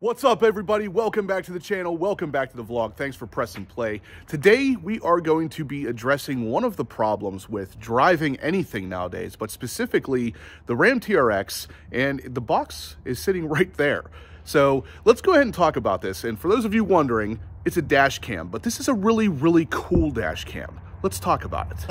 What's up, everybody? Welcome back to the channel. Welcome back to the vlog. Thanks for pressing play. Today, we are going to be addressing one of the problems with driving anything nowadays, but specifically the Ram TRX, and the box is sitting right there. So let's go ahead and talk about this. And for those of you wondering, it's a dash cam, but this is a really, really cool dash cam. Let's talk about it.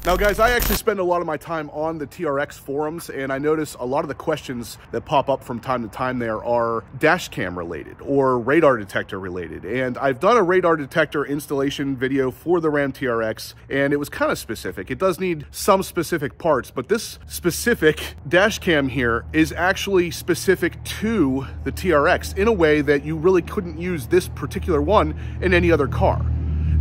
Now guys, I actually spend a lot of my time on the TRX forums, and I notice a lot of the questions that pop up from time to time there are dash cam related or radar detector related. And I've done a radar detector installation video for the Ram TRX, and it was kind of specific. It does need some specific parts, but this specific dash cam here is actually specific to the TRX in a way that you really couldn't use this particular one in any other car.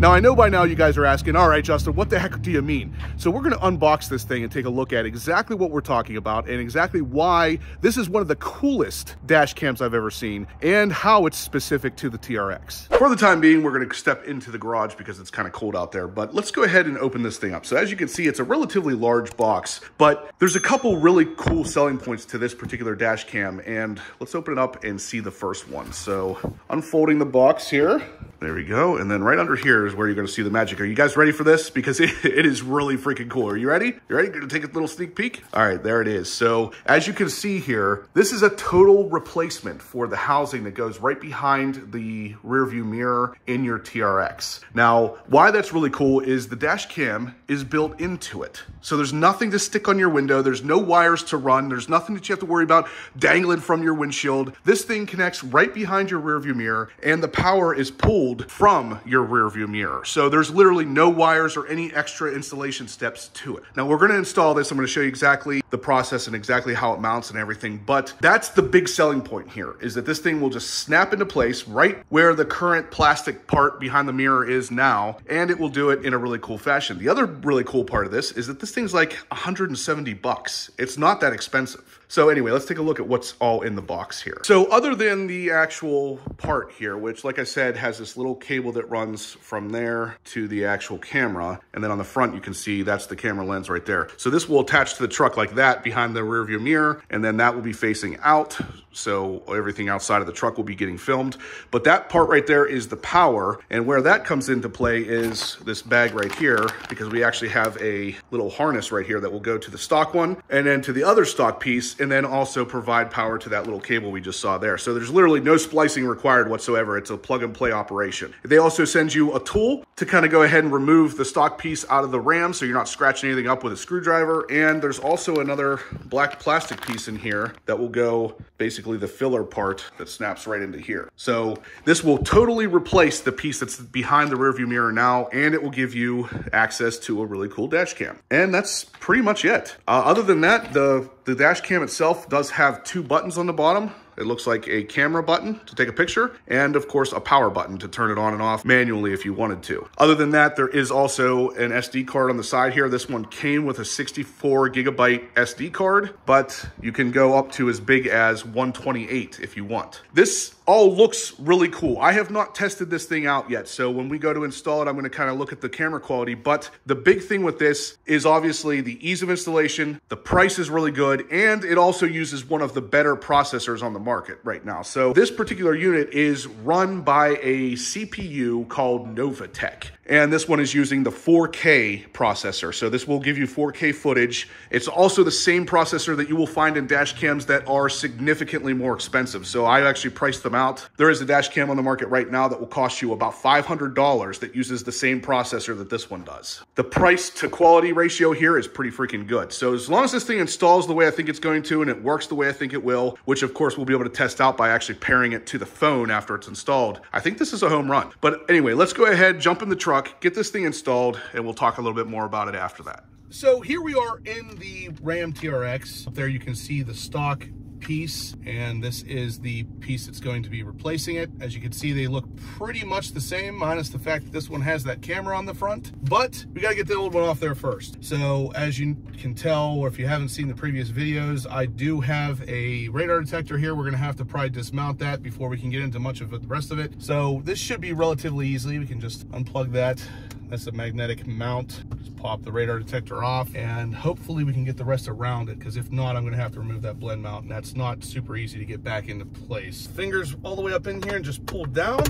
Now, I know by now you guys are asking, all right, Justin, what the heck do you mean? So we're gonna unbox this thing and take a look at exactly what we're talking about and exactly why this is one of the coolest dash cams I've ever seen and how it's specific to the TRX. For the time being, we're gonna step into the garage because it's kind of cold out there, but let's go ahead and open this thing up. So as you can see, it's a relatively large box, but there's a couple really cool selling points to this particular dash cam, and let's open it up and see the first one. So unfolding the box here, there we go, and then right under here is where you're gonna see the magic. Are you guys ready for this? Because it is really freaking cool. Are you ready? You ready? Gonna take a little sneak peek? All right, there it is. So as you can see here, this is a total replacement for the housing that goes right behind the rear view mirror in your TRX. Now, why that's really cool is the dash cam is built into it. So there's nothing to stick on your window. There's no wires to run. There's nothing that you have to worry about dangling from your windshield. This thing connects right behind your rear view mirror, and the power is pulled from your rear view mirror. So there's literally no wires or any extra installation steps to it. Now we're going to install this. I'm going to show you exactly the process and exactly how it mounts and everything. But that's the big selling point here, is that this thing will just snap into place right where the current plastic part behind the mirror is now, and it will do it in a really cool fashion. The other really cool part of this is that this thing's like 170 bucks. It's not that expensive. So anyway, let's take a look at what's all in the box here. So other than the actual part here, which like I said, has this little cable that runs from there to the actual camera. And then on the front, you can see that's the camera lens right there. So this will attach to the truck like that behind the rear view mirror. And then that will be facing out. So everything outside of the truck will be getting filmed. But that part right there is the power. And where that comes into play is this bag right here, because we actually have a little harness right here that will go to the stock one and then to the other stock piece, and then also provide power to that little cable we just saw there. So there's literally no splicing required whatsoever. It's a plug and play operation. They also send you a tool to kind of go ahead and remove the stock piece out of the Ram so you're not scratching anything up with a screwdriver. And there's also another black plastic piece in here that will go basically the filler part that snaps right into here. So this will totally replace the piece that's behind the rearview mirror now, and it will give you access to a really cool dash cam. And that's pretty much it. Other than that, the dash cam itself does have two buttons on the bottom. It looks like a camera button to take a picture, and of course a power button to turn it on and off manually if you wanted to. Other than that, there is also an SD card on the side here. This one came with a 64 gigabyte SD card, but you can go up to as big as 128 if you want. This all looks really cool. I have not tested this thing out yet, so when we go to install it, I'm gonna kind of look at the camera quality, but the big thing with this is obviously the ease of installation, the price is really good, and it also uses one of the better processors on the market right now. So this particular unit is run by a CPU called Novatech, and this one is using the 4K processor. So this will give you 4K footage. It's also the same processor that you will find in dash cams that are significantly more expensive. So I actually priced them out. There is a dash cam on the market right now that will cost you about $500 that uses the same processor that this one does. The price to quality ratio here is pretty freaking good. So as long as this thing installs the way I think it's going to, and it works the way I think it will, which of course we'll be able to test out by actually pairing it to the phone after it's installed, I think this is a home run. But anyway, let's go ahead, jump in the truck, get this thing installed, and we'll talk a little bit more about it after that. So here we are in the Ram TRX. Up there you can see the stock piece, and this is the piece that's going to be replacing it. As you can see, they look pretty much the same, minus the fact that this one has that camera on the front, but we got to get the old one off there first. So as you can tell, or if you haven't seen the previous videos, I do have a radar detector here. We're going to have to probably dismount that before we can get into much of the rest of it. So this should be relatively easy. We can just unplug that That's a magnetic mount. Just pop the radar detector off, and hopefully we can get the rest around it, because if not, I'm gonna have to remove that blend mount, and that's not super easy to get back into place. Fingers all the way up in here and just pull down.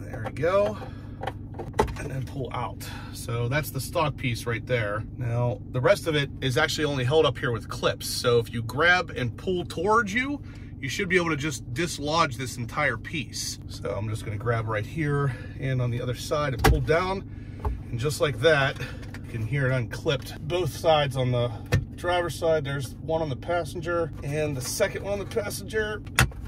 There we go. And then pull out. So that's the stock piece right there. Now, the rest of it is actually only held up here with clips. So if you grab and pull towards you, you should be able to just dislodge this entire piece. So I'm just gonna grab right here and on the other side and pull down. And just like that, you can hear it unclipped. Both sides on the driver's side, there's one on the passenger and the second one on the passenger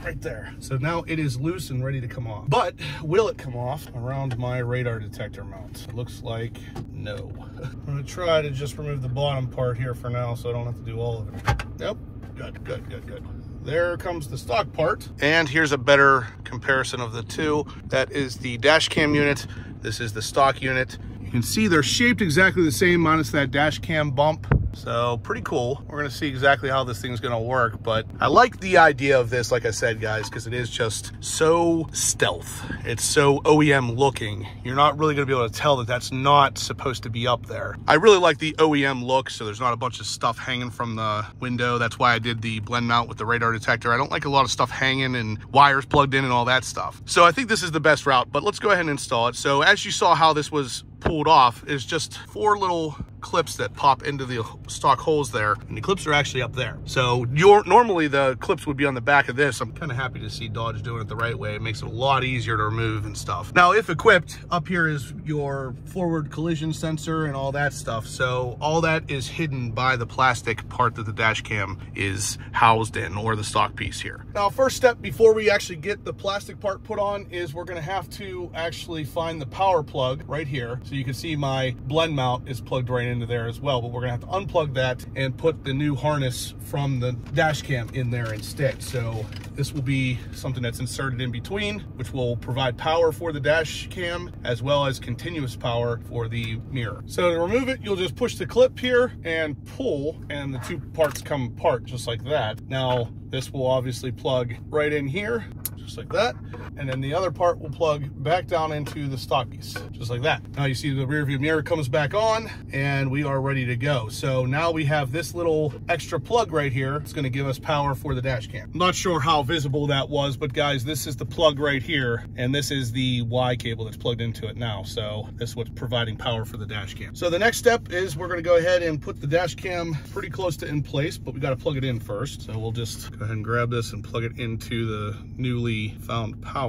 right there. So now it is loose and ready to come off. But will it come off around my radar detector mount? It looks like no. I'm gonna try to just remove the bottom part here for now so I don't have to do all of it. Nope, good, good, good, good. There comes the stock part. And here's a better comparison of the two. That is the dash cam unit. This is the stock unit. You can see they're shaped exactly the same minus that dash cam bump. So pretty cool. We're gonna see exactly how this thing's gonna work, but I like the idea of this, like I said, guys, because it is just so stealth. It's so OEM looking. You're not really gonna be able to tell that that's not supposed to be up there. I really like the OEM look, so there's not a bunch of stuff hanging from the window. That's why I did the blend mount with the radar detector. I don't like a lot of stuff hanging and wires plugged in and all that stuff. So I think this is the best route, but let's go ahead and install it. So as you saw how this was pulled off, is just 4 little clips that pop into the stock holes there, and the clips are actually up there. So normally the clips would be on the back of this. I'm kind of happy to see Dodge doing it the right way. It makes it a lot easier to remove and stuff. Now, if equipped, up here is your forward collision sensor and all that stuff. So all that is hidden by the plastic part that the dash cam is housed in, or the stock piece here. Now, first step before we actually get the plastic part put on is we're gonna have to actually find the power plug right here. So you can see my blend mount is plugged right into there as well, but we're gonna have to unplug that and put the new harness from the dash cam in there instead. So this will be something that's inserted in between, which will provide power for the dash cam as well as continuous power for the mirror. So to remove it, you'll just push the clip here and pull, and the two parts come apart just like that. Now, this will obviously plug right in here, just like that. And then the other part will plug back down into the stock piece, just like that. Now you see the rear view mirror comes back on, and we are ready to go. So now we have this little extra plug right here. It's gonna give us power for the dash cam. I'm not sure how visible that was, but guys, this is the plug right here, and this is the Y cable that's plugged into it now. So this is what's providing power for the dash cam. So the next step is we're gonna go ahead and put the dash cam pretty close to in place, but we gotta plug it in first. So we'll just go ahead and grab this and plug it into the newly found power.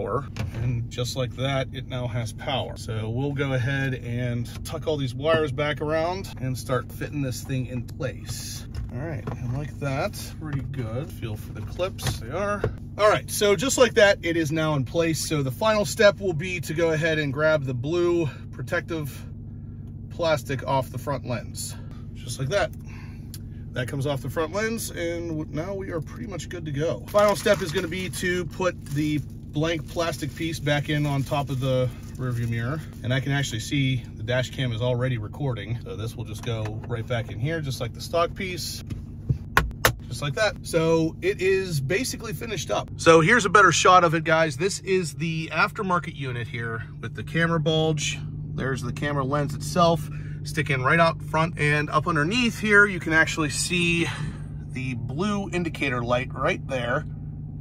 And just like that, it now has power. So we'll go ahead and tuck all these wires back around and start fitting this thing in place. All right, and like that, pretty good. Feel for the clips, they are. All right, so just like that, it is now in place. So the final step will be to go ahead and grab the blue protective plastic off the front lens, just like that. That comes off the front lens, and now we are pretty much good to go. Final step is gonna be to put the blank plastic piece back in on top of the rear view mirror, and I can actually see the dash cam is already recording. So this will just go right back in here, just like the stock piece, just like that. So it is basically finished up. So here's a better shot of it, guys. This is the aftermarket unit here with the camera bulge. There's the camera lens itself sticking right out front, and up underneath here you can actually see the blue indicator light right there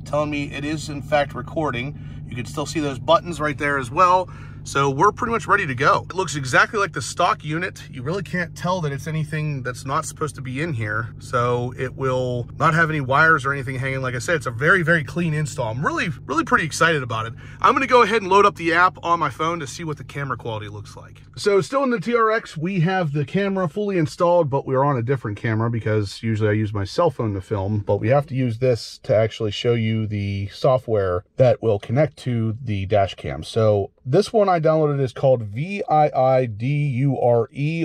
telling me it is in fact recording. You can still see those buttons right there as well. So we're pretty much ready to go. It looks exactly like the stock unit. You really can't tell that it's anything that's not supposed to be in here. So it will not have any wires or anything hanging. Like I said, it's a very, very clean install. I'm really pretty excited about it. I'm gonna go ahead and load up the app on my phone to see what the camera quality looks like. So still in the TRX, we have the camera fully installed, but we're on a different camera because usually I use my cell phone to film, but we have to use this to actually show you the software that will connect to the dash cam. So this one I downloaded is called VIIDURE,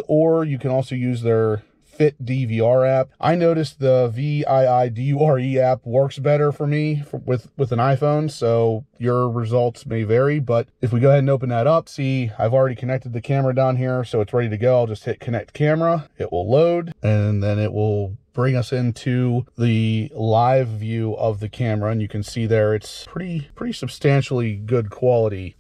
or you can also use their FitDVR app. I noticed the VIIDURE app works better for me with an iPhone, so your results may vary. But if we go ahead and open that up, see, I've already connected the camera down here, so it's ready to go. I'll just hit connect camera. It will load, and then it will bring us into the live view of the camera, and you can see there it's pretty substantially good quality.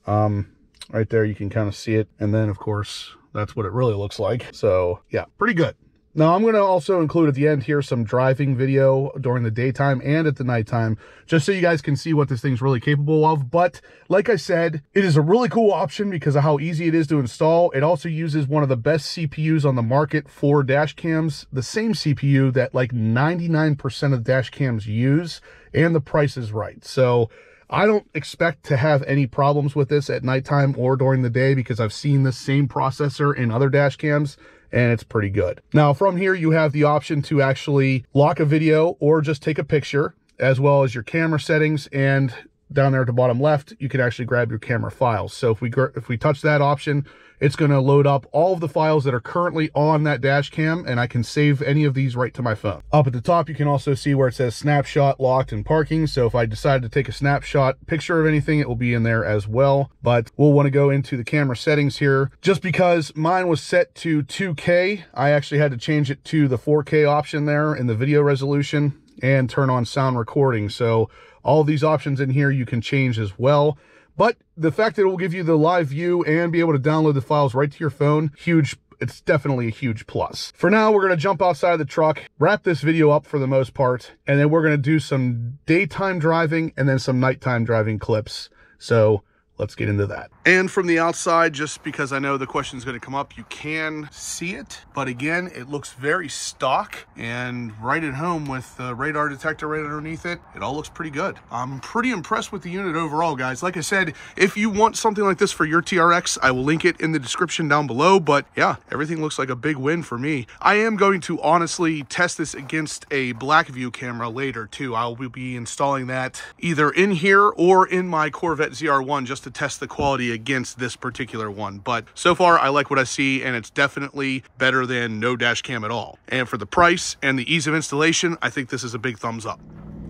Right there, you can kind of see it. And then, of course, that's what it really looks like. So, yeah, pretty good. Now, I'm going to also include at the end here some driving video during the daytime and at the nighttime, just so you guys can see what this thing's really capable of. But like I said, it is a really cool option because of how easy it is to install. It also uses one of the best CPUs on the market for dash cams, the same CPU that like 99% of dash cams use, and the price is right. So I don't expect to have any problems with this at nighttime or during the day because I've seen this same processor in other dash cams, and it's pretty good. Now, from here, you have the option to actually lock a video or just take a picture, as well as your camera settings, and down there at the bottom left, you can actually grab your camera files. So if we touch that option, it's going to load up all of the files that are currently on that dash cam, and I can save any of these right to my phone. Up at the top, you can also see where it says snapshot, locked, and parking. So if I decide to take a snapshot picture of anything, it will be in there as well. But we'll want to go into the camera settings here. Just because mine was set to 2K, I actually had to change it to the 4K option there in the video resolution and turn on sound recording. So all of these options in here you can change as well. But the fact that it will give you the live view and be able to download the files right to your phone, huge. It's definitely a huge plus. For now, we're going to jump outside of the truck, wrap this video up for the most part, and then we're going to do some daytime driving and then some nighttime driving clips. So let's get into that. And from the outside, just because I know the question is going to come up, you can see it. But again, it looks very stock, and right at home with the radar detector right underneath it, it all looks pretty good. I'm pretty impressed with the unit overall, guys. Like I said, if you want something like this for your TRX, I will link it in the description down below. But yeah, everything looks like a big win for me. I am going to honestly test this against a black view camera later too. I will be installing that either in here or in my Corvette ZR1 just to test the quality against this particular one. But so far, I like what I see, and it's definitely better than no dash cam at all. And for the price and the ease of installation, I think this is a big thumbs up.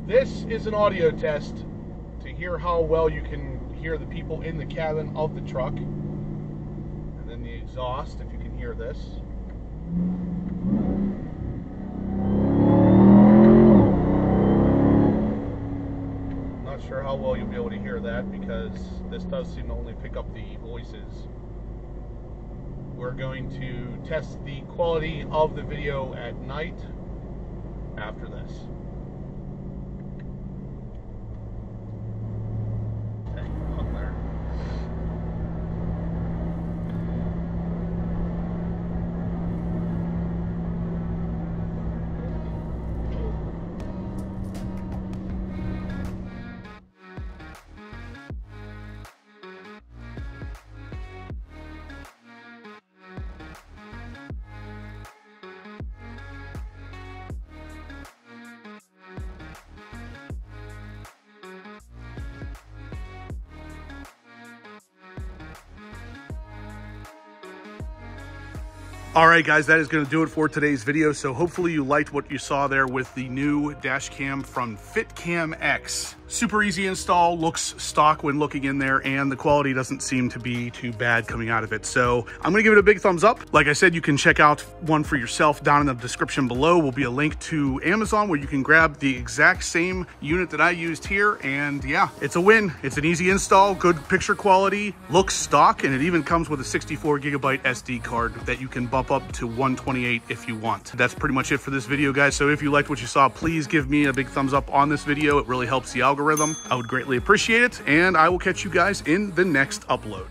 This is an audio test to hear how well you can hear the people in the cabin of the truck. And then the exhaust, if you can hear this. Sure how well you'll be able to hear that because this does seem to only pick up the voices. We're going to test the quality of the video at night after this. Okay, on there. All right, guys, that is going to do it for today's video. So hopefully you liked what you saw there with the new dash cam from FitCamX. Super easy install, looks stock when looking in there, and the quality doesn't seem to be too bad coming out of it. So I'm gonna give it a big thumbs up. Like I said, you can check out one for yourself down in the description below. Will be a link to Amazon where you can grab the exact same unit that I used here. And yeah, it's a win. It's an easy install, good picture quality, looks stock, and it even comes with a 64GB SD card that you can bump up to 128 if you want. That's pretty much it for this video, guys. So if you liked what you saw, please give me a big thumbs up on this video. It really helps the algorithm. I would greatly appreciate it, and I will catch you guys in the next upload.